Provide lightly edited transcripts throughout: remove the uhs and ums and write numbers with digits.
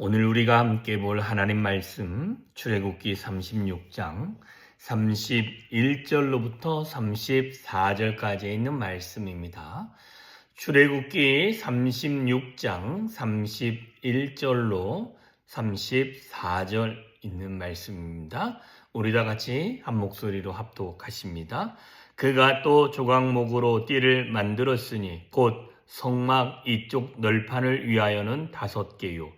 오늘 우리가 함께 볼 하나님 말씀 출애굽기 36장 31절로부터 34절까지 있는 말씀입니다. 출애굽기 36장 31절로 34절 있는 말씀입니다. 우리 다 같이 한 목소리로 합독하십니다. 그가 또 조각목으로 띠를 만들었으니 곧 성막 이쪽 널판을 위하여는 5개요.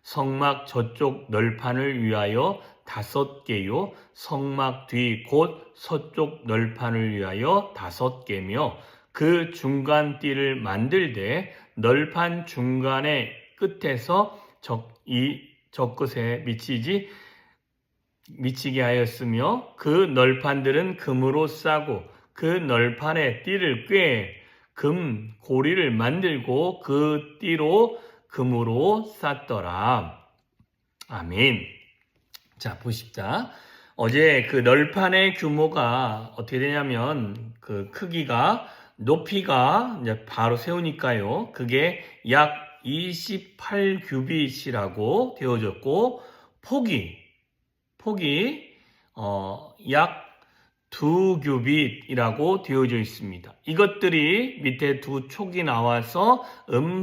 성막 저쪽 널판을 위하여 5개요. 성막 뒤 곧 서쪽 널판을 위하여 5개며 그 중간 띠를 만들되 널판 중간의 끝에서 적끝에 미치게 하였으며 그 널판들은 금으로 싸고 그 널판에 띠를 꿰 금 고리를 만들고 그 띠로 금으로 쌌더라. 아멘. 자, 보십시다. 어제 그 널판의 규모가 어떻게 되냐면 그 크기가 높이가 이제 바로 세우니까요. 그게 약 28규빗이라고 되어졌고 폭이 약 2규빗이라고 되어져 있습니다. 이것들이 밑에 두 촉이 나와서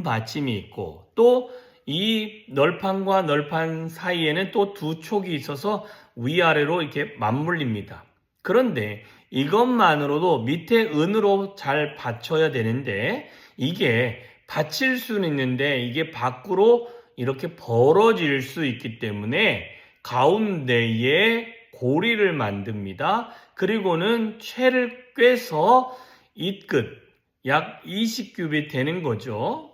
받침이 있고 또 이 널판과 널판 사이에는 또 두 촉이 있어서 위아래로 이렇게 맞물립니다. 그런데 이것만으로도 밑에 은으로 잘 받쳐야 되는데 이게 받칠 수는 있는데 이게 밖으로 이렇게 벌어질 수 있기 때문에 가운데에 고리를 만듭니다. 그리고는 채를 꿰서 이 끝, 약 20규빗 되는 거죠.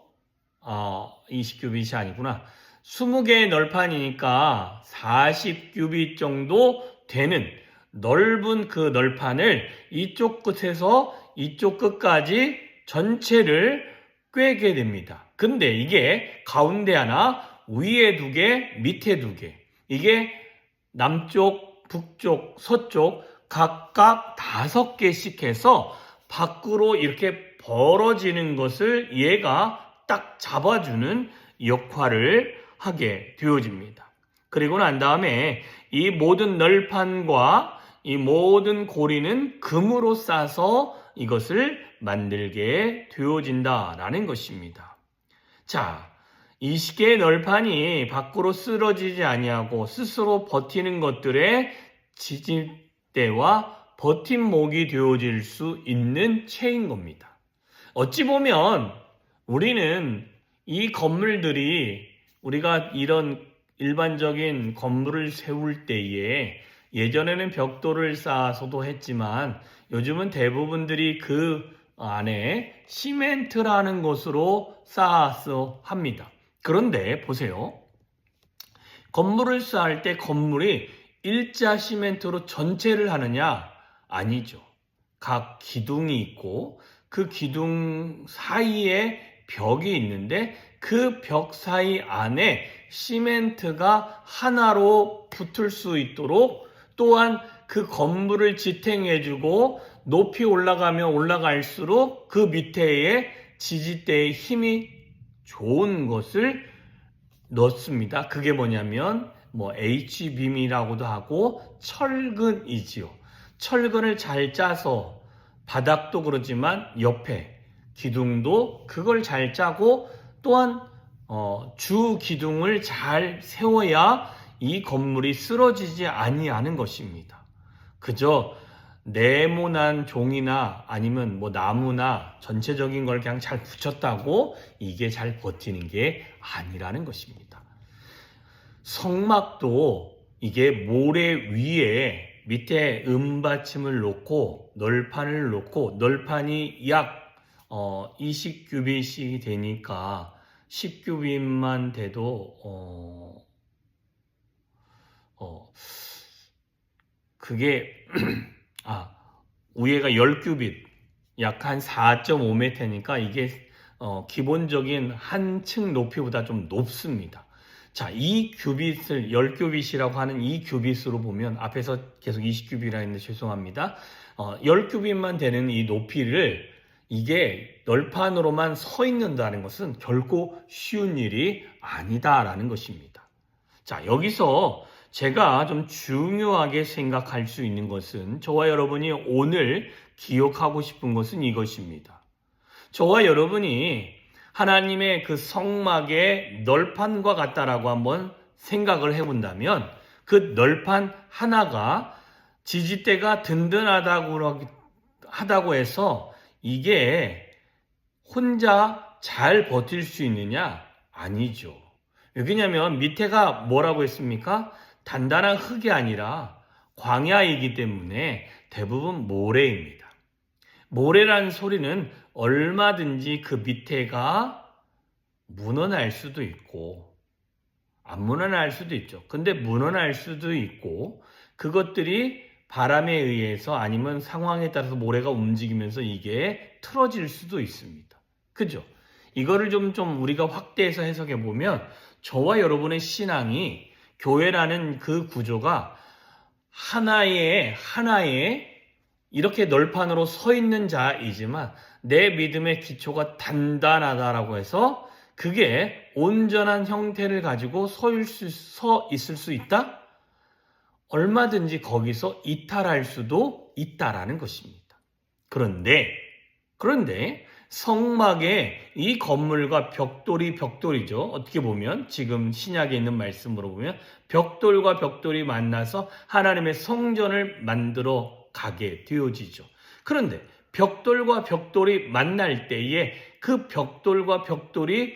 20규빗이 아니구나. 20개의 널판이니까 40규빗 정도 되는 넓은 그 널판을 이쪽 끝에서 이쪽 끝까지 전체를 꿰게 됩니다. 근데 이게 가운데 하나, 위에 2개, 밑에 2개. 이게 남쪽, 북쪽, 서쪽 각각 5개씩 해서 밖으로 이렇게 벌어지는 것을 얘가 딱 잡아주는 역할을 하게 되어집니다. 그리고 난 다음에 이 모든 널판과 이 모든 고리는 금으로 싸서 이것을 만들게 되어진다라는 것입니다. 자, 20개의 널판이 밖으로 쓰러지지 아니하고 스스로 버티는 것들의 지지대와 버팀목이 되어질 수 있는 채인 겁니다. 어찌 보면 우리는 이 건물들이 우리가 이런 일반적인 건물을 세울 때에 예전에는 벽돌을 쌓아서도 했지만 요즘은 대부분들이 그 안에 시멘트라는 것으로 쌓아서 합니다. 그런데 보세요. 건물을 쌓을 때 건물이 일자 시멘트로 전체를 하느냐? 아니죠. 각 기둥이 있고 그 기둥 사이에 벽이 있는데 그 벽 사이 안에 시멘트가 하나로 붙을 수 있도록 또한 그 건물을 지탱해주고 높이 올라가면 올라갈수록 그 밑에의 지지대의 힘이 좋은 것을 넣습니다. 그게 뭐냐면 H빔이라고도 하고 철근이지요. 철근을 잘 짜서 바닥도 그렇지만 옆에 기둥도 그걸 잘 짜고 또한 주 기둥을 잘 세워야 이 건물이 쓰러지지 아니하는 것입니다. 그저 네모난 종이나 아니면 나무나 전체적인 걸 그냥 잘 붙였다고 이게 잘 버티는 게 아니라는 것입니다. 성막도 이게 모래 위에 밑에 받침을 놓고 널판을 놓고 널판이 약 20규빗이 되니까 10규빗만 돼도 그게 위에가 10규빗 약 한 4.5m니까 이게 기본적인 한 층 높이보다 좀 높습니다. 자, 이 규빗을 10규빗이라고 하는 이 규빗으로 보면 앞에서 계속 20규빗이라 했는데 죄송합니다. 10규빗만 되는 이 높이를 이게 널판으로만 서 있는다는 것은 결코 쉬운 일이 아니다라는 것입니다. 자, 여기서 제가 좀 중요하게 생각할 수 있는 것은 저와 여러분이 오늘 기억하고 싶은 것은 이것입니다. 저와 여러분이 하나님의 그 성막의 널판과 같다라고 한번 생각을 해본다면 그 널판 하나가 지지대가 든든하다고 해서 이게 혼자 잘 버틸 수 있느냐? 아니죠. 왜냐하면 밑에가 뭐라고 했습니까? 단단한 흙이 아니라 광야이기 때문에 대부분 모래입니다. 모래라는 소리는 얼마든지 그 밑에가 무너날 수도 있고 안 무너날 수도 있죠. 근데 무너날 수도 있고 그것들이 바람에 의해서 아니면 상황에 따라서 모래가 움직이면서 이게 틀어질 수도 있습니다. 그죠? 이거를 좀 우리가 확대해서 해석해 보면 저와 여러분의 신앙이 교회라는 그 구조가 하나의 이렇게 널판으로 서 있는 자이지만 내 믿음의 기초가 단단하다라고 해서 그게 온전한 형태를 가지고 서 있을 수 있다? 얼마든지 거기서 이탈할 수도 있다라는 것입니다. 그런데 성막의 이 건물과 벽돌이죠. 어떻게 보면 지금 신약에 있는 말씀으로 보면 벽돌과 벽돌이 만나서 하나님의 성전을 만들어 가게 되어지죠. 그런데 벽돌과 벽돌이 만날 때에 그 벽돌과 벽돌이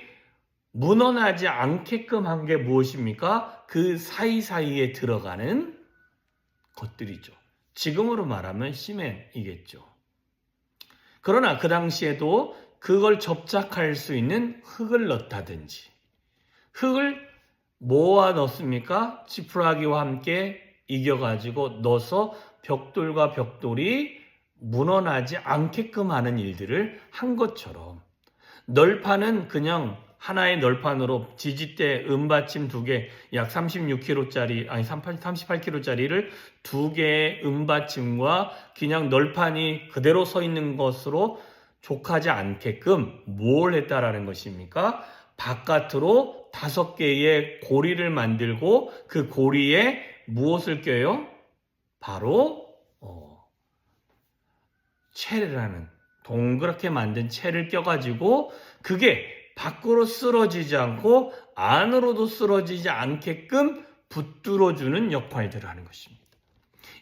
무너나지 않게끔 한 게 무엇입니까? 그 사이사이에 들어가는 것들이죠. 지금으로 말하면 시멘이겠죠. 그러나 그 당시에도 그걸 접착할 수 있는 흙을 넣다든지 흙을 뭐와 넣습니까? 지푸라기와 함께 이겨가지고 넣어서 벽돌과 벽돌이 무너나지 않게끔 하는 일들을 한 것처럼 널판은 그냥 하나의 널판으로 지지대 은받침 2개 약 36kg짜리 아니 38kg짜리를 2개의 은받침과 그냥 널판이 그대로 서 있는 것으로 족하지 않게끔 뭘 했다라는 것입니까? 바깥으로 5개의 고리를 만들고 그 고리에 무엇을 껴요? 바로 채라는 동그랗게 만든 채를 껴가지고 그게 밖으로 쓰러지지 않고 안으로도 쓰러지지 않게끔 붙들어주는 역할들을 하는 것입니다.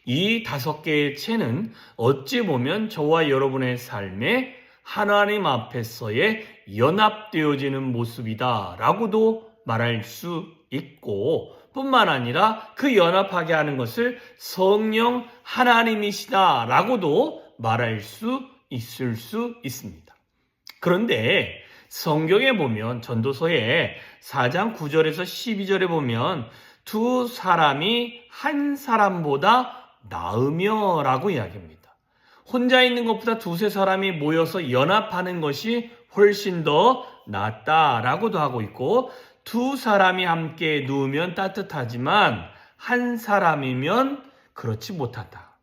이 5개의 채는 어찌 보면 저와 여러분의 삶에 하나님 앞에서의 연합되어지는 모습이다라고도 말할 수 있고 뿐만 아니라 그 연합하게 하는 것을 성령 하나님이시다라고도 말할 수 있을 수 있습니다. 그런데 성경에 보면 전도서에 4장 9절에서 12절에 보면 두 사람이 한 사람보다 나으며 라고 이야기합니다. 혼자 있는 것보다 2-3사람이 모여서 연합하는 것이 훨씬 더 낫다라고도 하고 있고 2사람이 함께 누우면 따뜻하지만 한 사람이면 그렇지 못하다.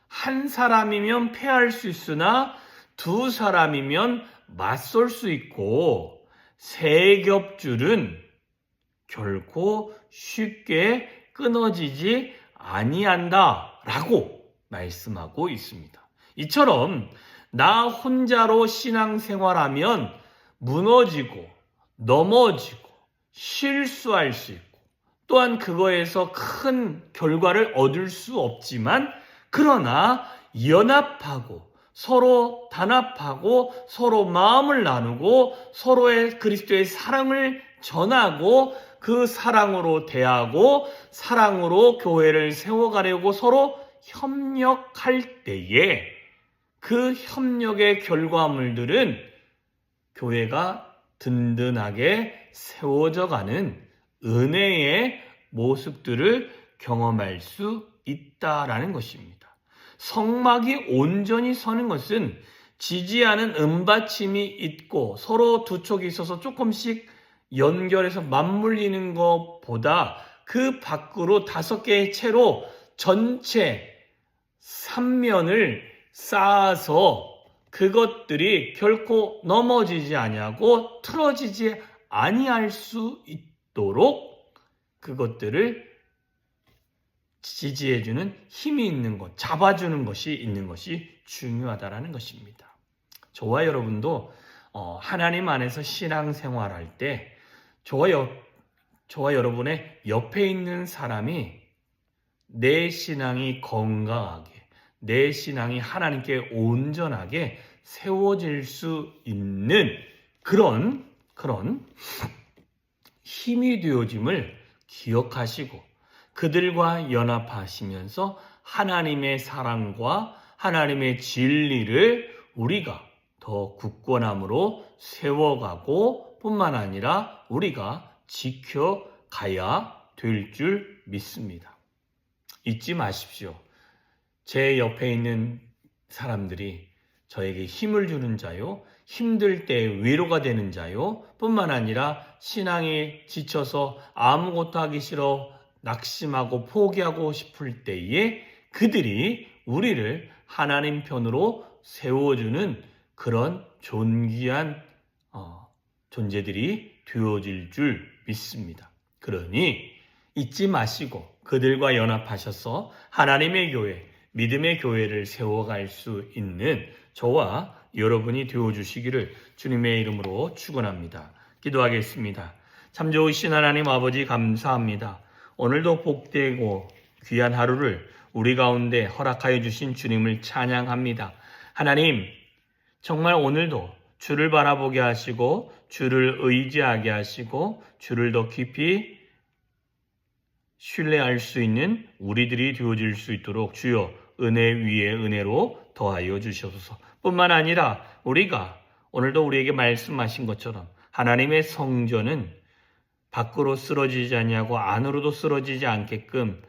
한 사람이면 패할 수 있으나 2사람이면 맞설 수 있고 세겹줄은 결코 쉽게 끊어지지 아니한다라고 말씀하고 있습니다. 이처럼 나 혼자로 신앙생활하면 무너지고 넘어지고 실수할 수 있고 또한 그거에서 큰 결과를 얻을 수 없지만 그러나 연합하고 서로 단합하고 서로 마음을 나누고 서로의 그리스도의 사랑을 전하고 그 사랑으로 대하고 사랑으로 교회를 세워가려고 서로 협력할 때에 그 협력의 결과물들은 교회가 든든하게 세워져 가는 은혜의 모습들을 경험할 수 있다라는 것입니다. 성막이 온전히 서는 것은 지지하는 은받침이 있고 서로 두 쪽이 있어서 조금씩 연결해서 맞물리는 것보다 그 밖으로 5개의 채로 전체 3면을 쌓아서 그것들이 결코 넘어지지 아니하고 틀어지지 아니할 수 있도록 그것들을 지지해주는 힘이 있는 것, 잡아주는 것이 있는 것이 중요하다라는 것입니다. 저와 여러분도 하나님 안에서 신앙생활할 때 저와 여러분의 옆에 있는 사람이 내 신앙이 건강하게, 내 신앙이 하나님께 온전하게 세워질 수 있는 그런 힘이 되어짐을 기억하시고 그들과 연합하시면서 하나님의 사랑과 하나님의 진리를 우리가 더 굳건함으로 세워가고 뿐만 아니라 우리가 지켜가야 될 줄 믿습니다. 잊지 마십시오. 제 옆에 있는 사람들이 저에게 힘을 주는 자요, 힘들 때 위로가 되는 자요, 뿐만 아니라 신앙에 지쳐서 아무것도 하기 싫어 낙심하고 포기하고 싶을 때에 그들이 우리를 하나님 편으로 세워주는 그런 존귀한 존재들이 되어질 줄 믿습니다. 그러니 잊지 마시고 그들과 연합하셔서 하나님의 교회, 믿음의 교회를 세워갈 수 있는 저와 여러분이 되어주시기를 주님의 이름으로 축원합니다. 기도하겠습니다. 참 좋으신 하나님 아버지 감사합니다. 오늘도 복되고 귀한 하루를 우리 가운데 허락하여 주신 주님을 찬양합니다. 하나님, 정말 오늘도 주를 바라보게 하시고 주를 의지하게 하시고 주를 더 깊이 신뢰할 수 있는 우리들이 되어질 수 있도록 주여 은혜 위에 은혜로 더하여 주시옵소서. 뿐만 아니라 우리가 오늘도 우리에게 말씀하신 것처럼 하나님의 성전은 밖으로 쓰러지지 아니하고 안으로도 쓰러지지 않게끔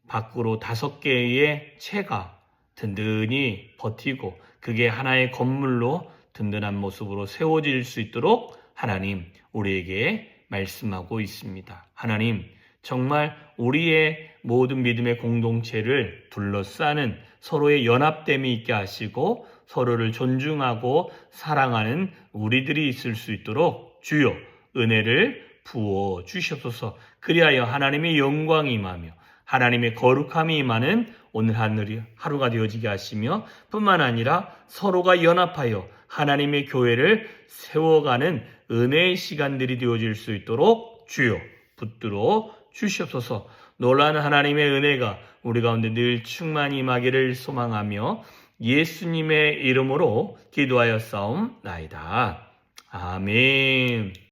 밖으로 5개의 채가 든든히 버티고 그게 하나의 건물로 든든한 모습으로 세워질 수 있도록 하나님 우리에게 말씀하고 있습니다. 하나님 정말 우리의 모든 믿음의 공동체를 둘러싸는 서로의 연합됨이 있게 하시고 서로를 존중하고 사랑하는 우리들이 있을 수 있도록 주여 은혜를 부어 주시옵소서. 그리하여 하나님의 영광이 임하며 하나님의 거룩함이 임하는 오늘 하루가 되어지게 하시며 뿐만 아니라 서로가 연합하여 하나님의 교회를 세워가는 은혜의 시간들이 되어질 수 있도록 주여 붙들어 주시옵소서. 놀라운 하나님의 은혜가 우리 가운데 늘 충만히 임하기를 소망하며 예수님의 이름으로 기도하여 싸움나이다. 아멘.